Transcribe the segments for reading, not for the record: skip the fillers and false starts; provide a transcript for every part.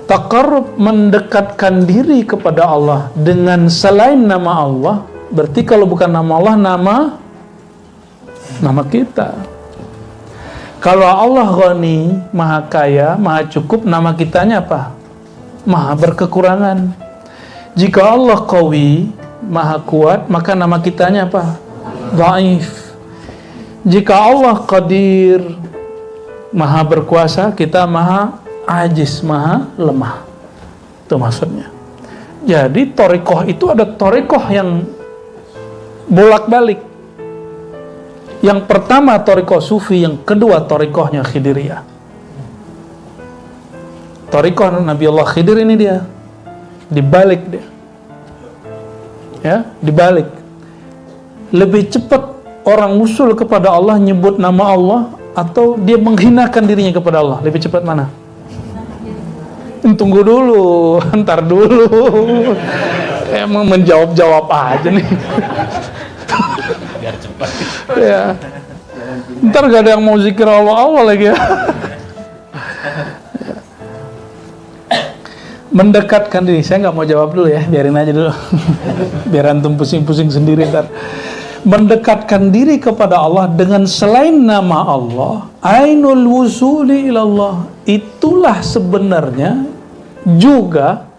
Taqarrub, mendekatkan diri kepada Allah dengan selain nama Allah, berarti kalau bukan nama Allah, nama kita. Kalau Allah Ghani, Maha Kaya, Maha Cukup, nama kitanya apa? Maha berkekurangan. Jika Allah Qawi, Maha Kuat, maka nama kitanya apa? Dhaif. Jika Allah Qadir, Maha Berkuasa, kita Maha Ajiz, Maha lemah. Itu maksudnya. Jadi thariqah itu ada thariqah yang bolak-balik. Yang pertama thariqah sufi, yang kedua thariqahnya Khidiriyah. Thariqah Nabi Allah Khidir ini dia dibalik dia. Ya, dibalik. Lebih cepat orang usul kepada Allah nyebut nama Allah atau dia menghinakan dirinya kepada Allah? Lebih cepat mana? Tunggu dulu, ntar dulu. Emang menjawab aja nih. Biar cepat. Ya. Ntar gak ada yang mau zikir Allah lagi ya. Mendekatkan diri. Saya nggak mau jawab dulu ya, biarin aja dulu. Biar antum pusing-pusing sendiri ntar. Mendekatkan diri kepada Allah dengan selain nama Allah, ainul wusuli ilallah, itulah sebenarnya juga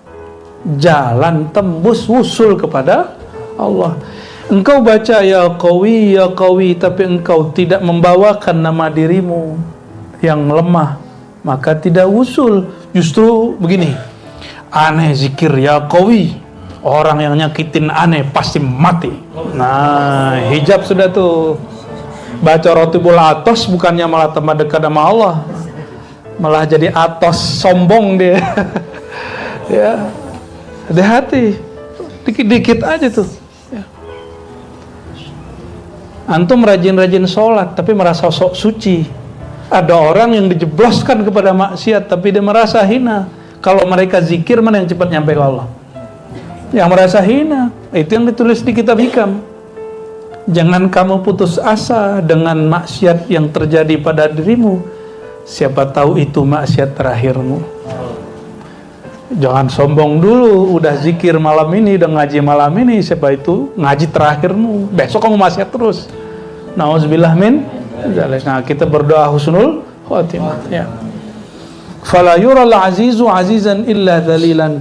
jalan tembus wusul kepada Allah. Engkau baca ya qawi, tapi engkau tidak membawakan nama dirimu yang lemah, maka tidak wusul. Justru begini, aneh zikir ya qawi, orang yang nyakitin aneh pasti mati. Nah, hijab sudah tuh. Baca Rotibul Atos bukannya malah tambah dekat sama Allah, malah jadi atos sombong dia. Ya, hati-hati, dikit-dikit aja tuh. Ya. Antum rajin-rajin sholat tapi merasa sok suci. Ada orang yang dijebloskan kepada maksiat tapi dia merasa hina. Kalau mereka zikir, mana yang cepat nyampe ke Allah? Yang merasa hina. Itu yang ditulis di kitab Hikam. Jangan kamu putus asa dengan maksiat yang terjadi pada dirimu. Siapa tahu itu maksiat terakhirmu. Jangan sombong dulu, udah zikir malam ini, udah ngaji malam ini, siapa itu ngaji terakhirmu. Besok kamu maksiat terus. Nauzubillah min dzalik. Nah, kita berdoa husnul khatimah ya. Fala yural azizu azizan illa dzalilan.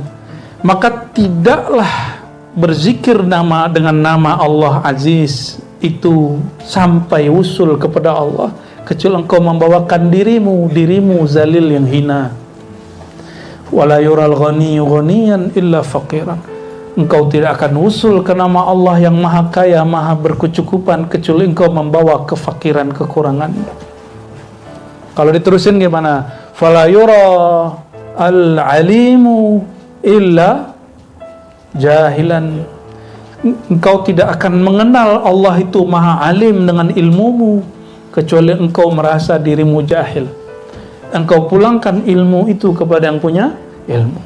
Maka tidaklah berzikir dengan nama Allah Aziz itu sampai usul kepada Allah kecuali engkau membawakan dirimu zalil yang hina. Wala yural ghaniyu ghaniyan illa faqiran. Engkau tidak akan usul ke nama Allah yang Maha Kaya, Maha Berkecukupan kecuali engkau membawa kefakiran, kekurangan. Kalau diterusin gimana? Fala yura al-alimu illa jahilan. Engkau tidak akan mengenal Allah itu Maha Alim dengan ilmumu kecuali engkau merasa dirimu jahil. Engkau pulangkan ilmu itu kepada yang punya ilmu.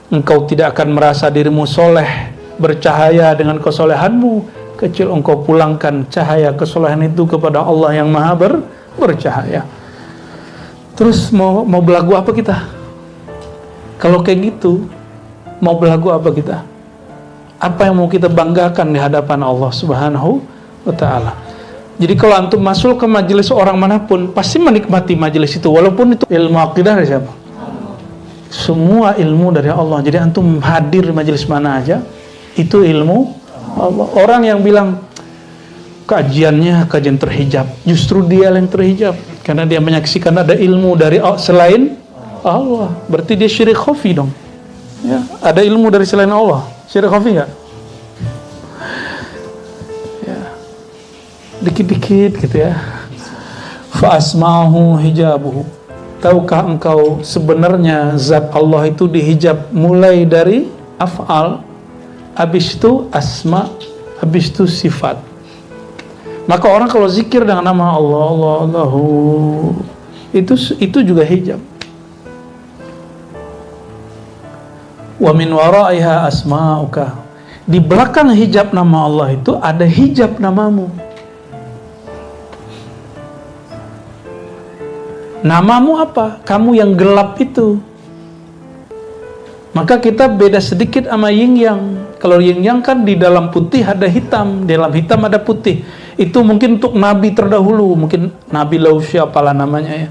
Engkau tidak akan merasa dirimu soleh, bercahaya dengan kesolehanmu kecuali engkau pulangkan cahaya kesolehan itu kepada Allah yang Maha bercahaya. Terus mau belagu apa kita? Kalau kayak gitu, mau belagu apa kita? Apa yang mau kita banggakan di hadapan Allah Subhanahu wa ta'ala? Jadi kalau antum masuk ke majelis orang manapun, pasti menikmati majelis itu, walaupun itu ilmu akidah dari siapa? Semua ilmu dari Allah. Jadi antum hadir di majelis mana aja, itu ilmu Allah. Orang yang bilang kajian terhijab, justru dia yang terhijab karena dia menyaksikan ada ilmu dari selain Allah. Berarti dia syirik khafi dong. Ya, ada ilmu dari selain Allah. Syirik khafi enggak? Ya. Dikit-dikit gitu ya. Fa asma'uhu hijabuhu. Tahukah engkau sebenarnya zat Allah itu dihijab mulai dari af'al, habis itu asma, habis itu sifat. Maka orang kalau zikir dengan nama Allah, Allahu, itu juga hijab. Wa min waraiha asma'uka. Di belakang hijab nama Allah itu ada hijab namamu. Namamu apa? Kamu yang gelap itu. Maka kita beda sedikit sama yin yang. Kalau yin yang kan di dalam putih ada hitam, di dalam hitam ada putih. Itu mungkin untuk nabi terdahulu, mungkin Nabi Lausya apalah namanya ya.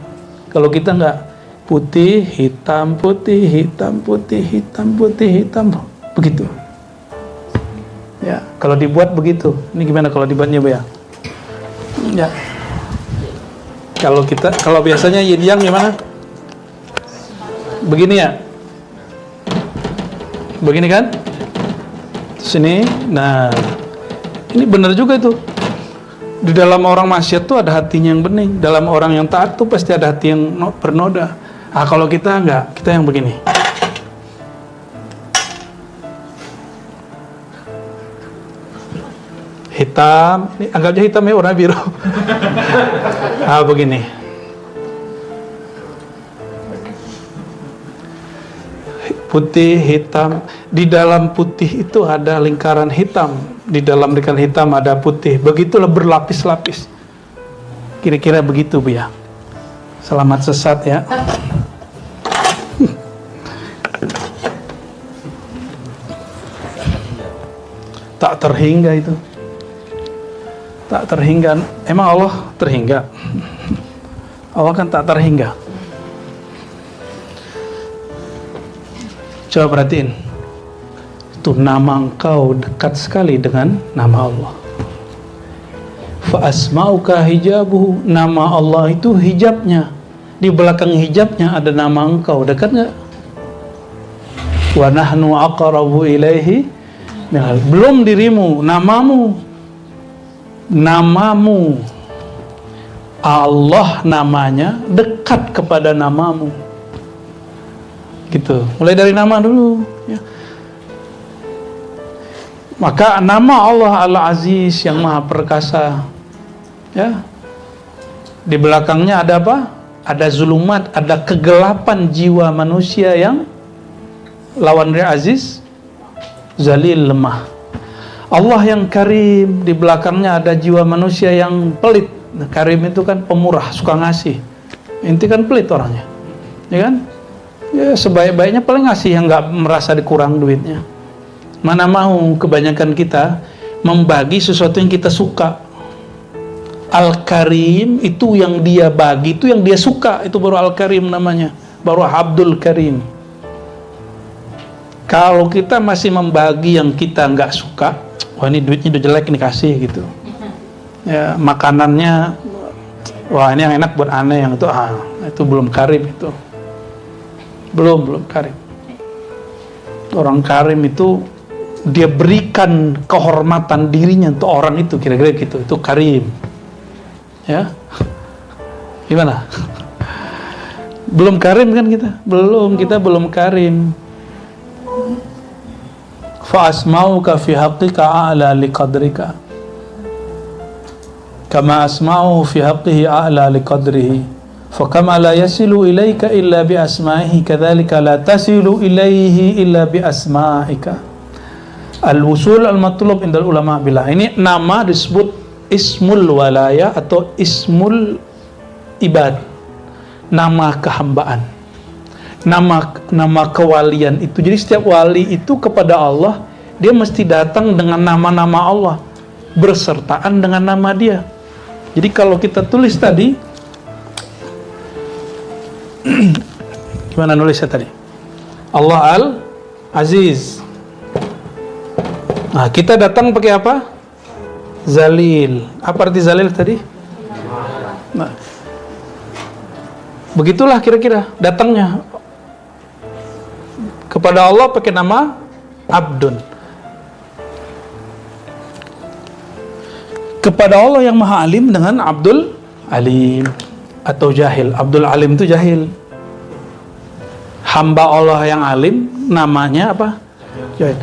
Kalau kita enggak, putih, hitam, putih, hitam, putih, hitam, putih, hitam, begitu. Ya, kalau dibuat begitu. Ini gimana kalau dibuatnya, Bu ya? Ya. Kalau biasanya yin yang gimana? Begini ya. Begini kan? Sini. Nah, ini benar juga itu. Di dalam orang maksiat tuh ada hatinya yang bening. Dalam orang yang taat tuh pasti ada hati yang bernoda. Ah, kalau kita enggak, kita yang begini. Hitam, ini anggapnya hitam ya, warna biru. Ah, begini. Putih, hitam. Di dalam putih itu ada lingkaran hitam. Di dalam lingkaran hitam ada putih. Begitulah berlapis-lapis. Kira-kira begitu, Bu ya. Selamat sesat ya. Tak terhingga itu. Tak terhingga. Emang Allah terhingga? Allah kan tak terhingga. Coba perhatiin. Itu nama engkau dekat sekali dengan nama Allah. Fa asma'uka hijabuhu. Nama Allah itu hijabnya. Di belakang hijabnya ada nama engkau. Dekat enggak? Wa nahnu aqrabu ilaihi. Belum dirimu, namamu. Namamu. Allah namanya dekat kepada namamu. Gitu. Mulai dari nama dulu ya. Maka nama Allah Al-Aziz yang Maha Perkasa ya. Di belakangnya ada apa? Ada zulumat, ada kegelapan jiwa manusia yang lawan dari Aziz, Zalil, lemah. Allah yang Karim, di belakangnya ada jiwa manusia yang pelit. Nah, Karim itu kan pemurah, suka ngasih. Inti kan pelit orangnya, ya kan? Ya sebaik-baiknya paling ngasih yang nggak merasa dikurang duitnya. Mana mau kebanyakan kita membagi sesuatu yang kita suka. Al-Karim itu yang dia bagi, itu yang dia suka, itu baru Al-Karim namanya, baru Abdul Karim. Kalau kita masih membagi yang kita nggak suka, wah ini duitnya udah jelek nih kasih gitu. Ya makanannya, wah ini yang enak buat aneh, yang itu belum Karim itu. Belum Karim. Orang Karim itu dia berikan kehormatan dirinya untuk orang itu, kira-kira gitu. Itu Karim. Ya. Gimana? Belum Karim kan kita? Kita belum Karim. Fa asma'uka fi haqqika a'la liqadrika. Kama asma'uhu fi haqqihi a'la liqadrihi. فَكَمَا لَا يَسِلُ إِلَيْكَ إِلَّا بِأَسْمَائِهِ كَذَلِكَ لَا تَسِلُ إِلَيْهِ إِلَّا بِأَسْمَائِكَ. Al-wusul al-matlub indal ulama bila. Ini nama disebut ismul walaya atau ismul ibad. Nama kehambaan. Nama kewalian itu. Jadi setiap wali itu kepada Allah, dia mesti datang dengan nama-nama Allah, bersertaan dengan nama dia. Jadi kalau kita tulis tadi, gimana nulisnya tadi? Allah Al-Aziz. Nah, kita datang pakai apa? Zalil. Apa arti Zalil tadi? Nah, begitulah kira-kira datangnya. Kepada Allah pakai nama Abdun. Kepada Allah yang Maha Alim dengan Abdul Alim. Atau jahil. Abdul Alim itu jahil. Hamba Allah yang alim namanya apa? Jahil.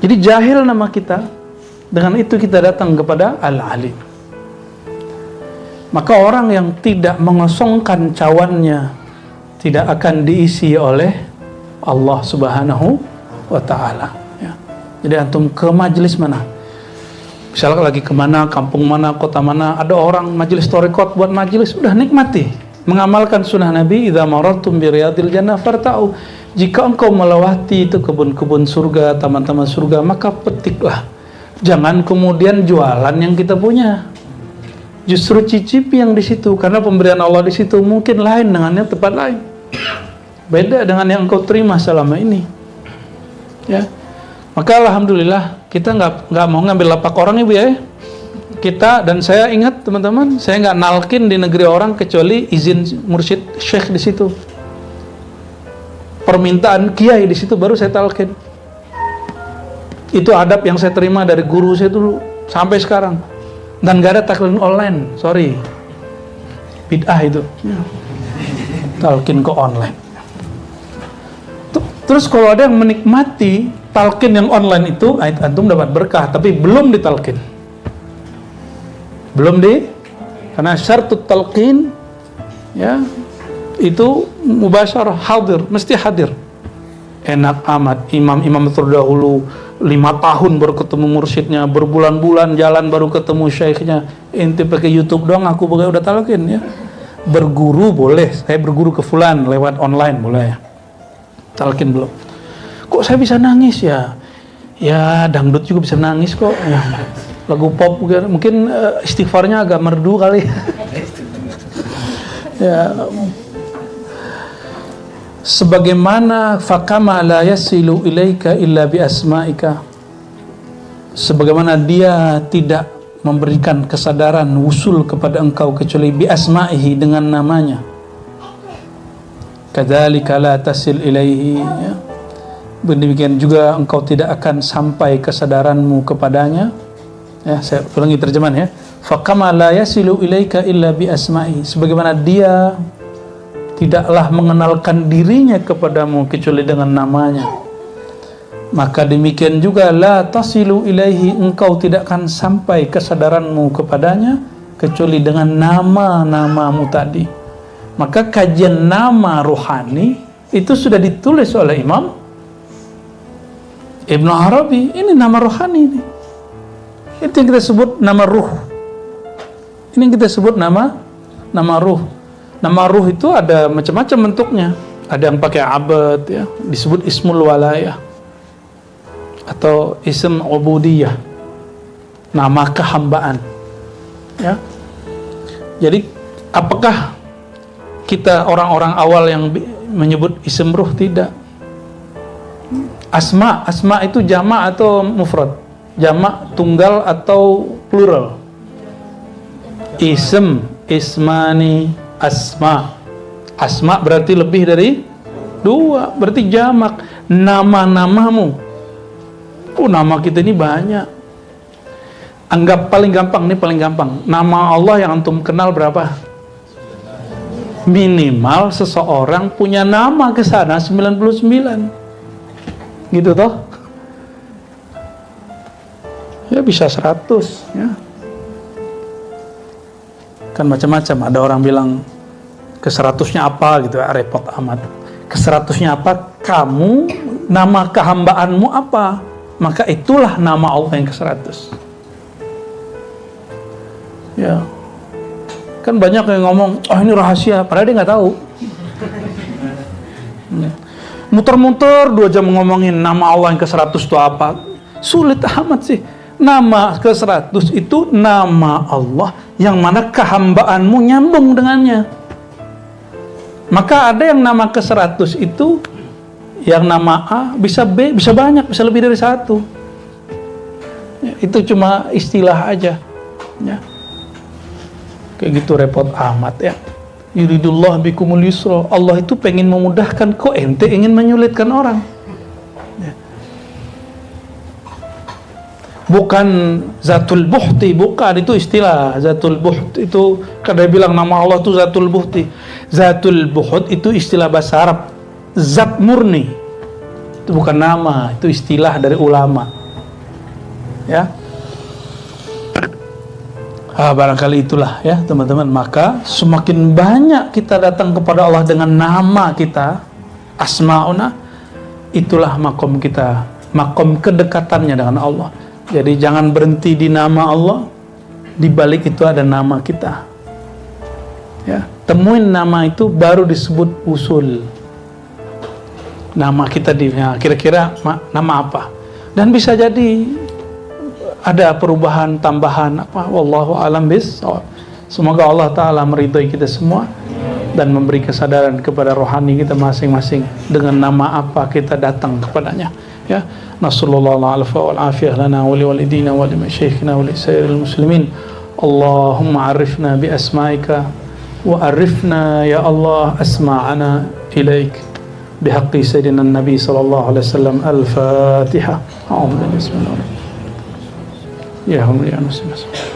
Jadi jahil nama kita. Dengan itu kita datang kepada Al-Alim. Maka orang yang tidak mengosongkan cawannya tidak akan diisi oleh Allah Subhanahu wa Ta'ala ya. Jadi antum ke majelis mana? Misalnya lagi kemana, kampung mana, kota mana, ada orang majelis thariqat buat majelis, udah nikmati, mengamalkan sunnah Nabi, idza marartum bi riyadil jannah farta'u. Jika engkau melewati itu kebun-kebun surga, taman-taman surga, maka petiklah. Jangan kemudian jualan yang kita punya. Justru cicipi yang di situ, karena pemberian Allah di situ mungkin lain dengan yang tempat lain. Beda dengan yang engkau terima selama ini. Ya. Maka alhamdulillah kita nggak mau ngambil lapak orang, Ibu ya. Kita, dan saya ingat teman-teman, saya nggak nalkin di negeri orang kecuali izin mursyid syekh di situ. Permintaan kiai di situ baru saya talkin. Itu adab yang saya terima dari guru saya dulu sampai sekarang. Dan gak ada talkin online, sorry, bid'ah itu. Talkin ke online. Terus kalau ada yang menikmati talkin yang online itu, antum dapat berkah, tapi belum ditalkin. Karena syaratut talqin ya itu mubasyarah, hadir, mesti hadir. Enak amat imam terdahulu 5 tahun baru ketemu mursyidnya, berbulan-bulan jalan baru ketemu syekhnya. Ente pakai YouTube doang, aku pakai udah talqin ya. Berguru boleh, saya berguru ke fulan lewat online boleh. Talqin belum. Kok saya bisa nangis ya? Ya dangdut juga bisa nangis kok ya. Lagu pop mungkin istighfarnya agak merdu kali. Ya. Sebagaimana fakama la yasilu ilaika illa bi asma'ika, sebagaimana dia tidak memberikan kesadaran wusul kepada engkau kecuali bi asma'ihi, dengan namanya. Kadzalika la tasil ilaihi ya. Demikian juga engkau tidak akan sampai kesadaranmu kepadanya. Ya, saya ulangi terjemahan ya. Fakama la yasilu ilaika illa bi asma'i, sebagaimana dia tidaklah mengenalkan dirinya kepadamu kecuali dengan namanya, maka demikian juga la tasilu ilaihi, engkau tidak akan sampai kesadaranmu kepadanya kecuali dengan nama-namamu tadi. Maka kajian nama rohani itu sudah ditulis oleh Imam Ibnu Arabi. Ini nama rohani ini. Itu yang kita sebut nama ruh. Ini yang kita sebut nama ruh. Nama ruh itu ada macam-macam bentuknya. Ada yang pakai abad ya, disebut ismul walayah atau ism ubudiyah, nama kehambaan. Ya. Jadi apakah kita orang-orang awal yang menyebut ism ruh? Tidak. Asma itu jamak atau mufrad? Jamak, tunggal atau plural? Ismani, asma berarti lebih dari 2, berarti jamak. Nama-namamu, nama kita ini banyak. Anggap paling gampang, nama Allah yang antum kenal berapa? Minimal seseorang punya nama ke sana 99, gitu toh ya, bisa 100 ya. Kan macam-macam, ada orang bilang ke 100-nya apa gitu ya, repot amat. Ke 100-nya apa? Kamu, nama kehambaanmu apa? Maka itulah nama Allah yang ke 100. Ya. Kan banyak yang ngomong, oh ini rahasia, padahal dia nggak tahu. Muter-muter 2 jam ngomongin nama Allah yang ke 100 itu apa. Sulit amat sih. Nama ke 100 itu nama Allah yang mana kehambaanmu nyambung dengannya. Maka ada yang nama ke 100 itu, yang nama A bisa B, bisa banyak, bisa lebih dari 1 ya, itu cuma istilah aja ya. Kayak gitu repot amat ya. Yuridullah bikumul yusra, Allah itu pengen memudahkan, kok ente ingin menyulitkan orang ya. Bukan zatul buhti, bukan, itu istilah. Zatul buht itu kadang bilang nama Allah itu zatul buhti. Zatul buht itu istilah bahasa Arab, zat murni. Itu bukan nama, itu istilah dari ulama ya. Barangkali itulah ya teman-teman. Maka semakin banyak kita datang kepada Allah dengan nama kita, asma'una, itulah makom kita, makom kedekatannya dengan Allah. Jadi jangan berhenti di nama Allah, di balik itu ada nama kita ya. Temuin nama itu baru disebut usul. nama kita kira-kira nama apa, dan bisa jadi ada perubahan tambahan apa, wallahu alam bis. Semoga Allah Ta'ala meridhai kita semua dan memberi kesadaran kepada rohani kita masing-masing dengan nama apa kita datang kepadanya, ya. Nasallallahu alaihi wal afiyah lana wa li walidina wa li masyayikhina wa li sairil muslimin. Allahumma arifna bi asma'ika wa arifna ya Allah asma'ana ilaik bihaqqi sayyidina Nabi sallallahu alaihi wasallam. Al-Fatihah. Bismillahirrahmanirrahim. Ya Allah ya Nabi.